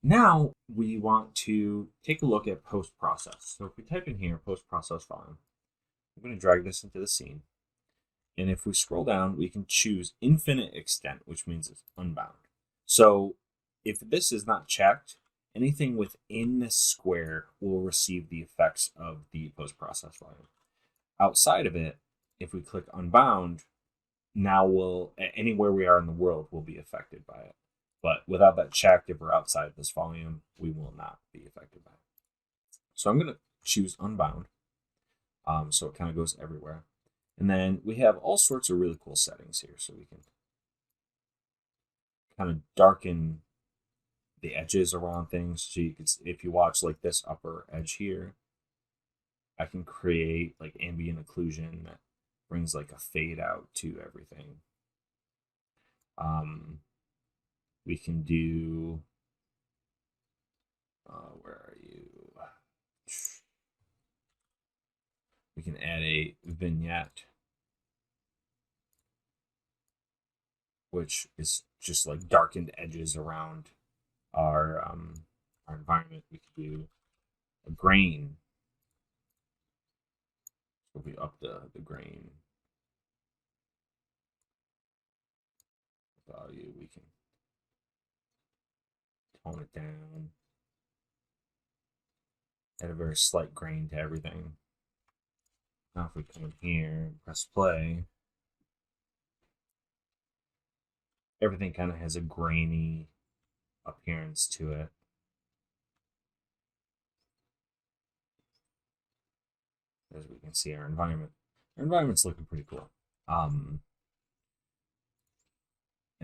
Now we want to take a look at post-process. So if we type in here post-process volume, I'm going to drag this into the scene. And if we scroll down, we can choose infinite extent, which means it's unbound. So if this is not checked, anything within this square will receive the effects of the post-process volume. Outside of it, if we click unbound, now anywhere we are in the world will be affected by it. But without that checked, if we're outside this volume, we will not be affected by it. So I'm going to choose unbound. So it kind of goes everywhere. And then we have all sorts of really cool settings here. So we can kind of darken the edges around things. So you can, if you watch like this upper edge here, I can create like ambient occlusion that brings like a fade out to everything. We can do, where are you? We can add a vignette, which is just like darkened edges around our environment. We could do a grain. So if we up the grain value, we can tone it down, add a very slight grain to everything. Now if we come in here and press play, everything kind of has a grainy appearance to it. As we can see, our environment's looking pretty cool. And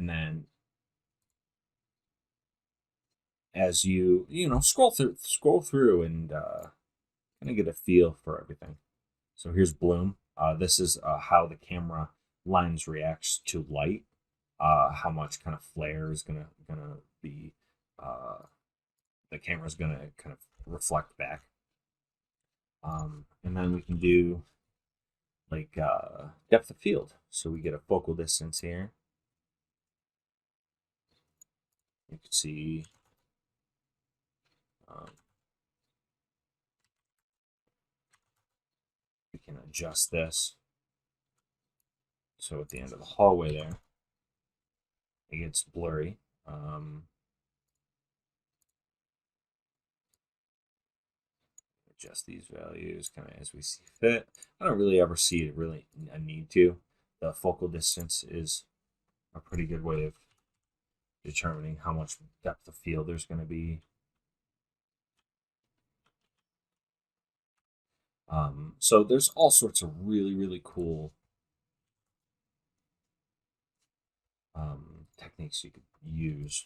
then as you scroll through and kind of get a feel for everything. So here's bloom. This is how the camera lens reacts to light. How much kind of flare is gonna be. The camera's gonna kind of reflect back. And then we can do like depth of field. So we get a focal distance here. You can see we can adjust this. So at the end of the hallway there, it gets blurry. Adjust these values kind of as we see fit. I don't really ever see really a need to. The focal distance is a pretty good way of determining how much depth of field there's going to be. So there's all sorts of really cool techniques you could use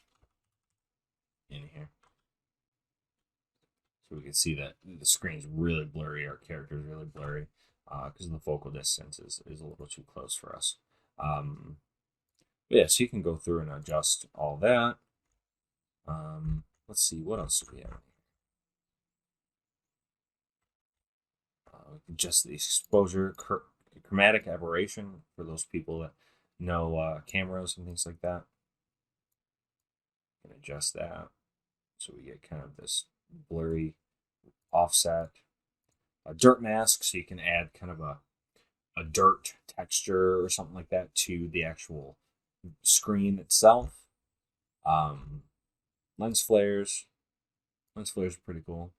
in here. So we can see that the screen's really blurry, our character's really blurry, because the focal distance is a little too close for us. Yeah, so you can go through and adjust all that. Let's see, what else do we have? Just the exposure, chromatic aberration for those people that know cameras and things like that. You can adjust that so we get kind of this blurry offset. A dirt mask, so you can add kind of a dirt texture or something like that to the actual screen itself. Lens flares. Lens flares are pretty cool.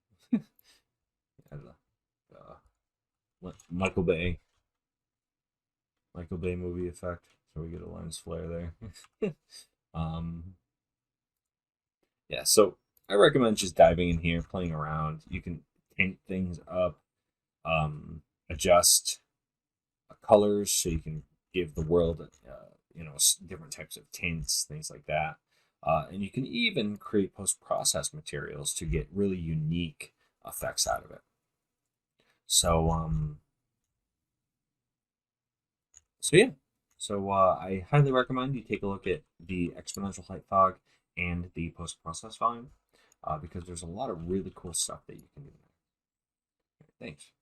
Michael Bay movie effect. So we get a lens flare there. Yeah, so I recommend just diving in here, playing around. You can tint things up, adjust colors so you can give the world, different types of tints, things like that. And you can even create post-process materials to get really unique effects out of it. So, yeah. So I highly recommend you take a look at the exponential height fog and the post-process volume because there's a lot of really cool stuff that you can do. Thanks.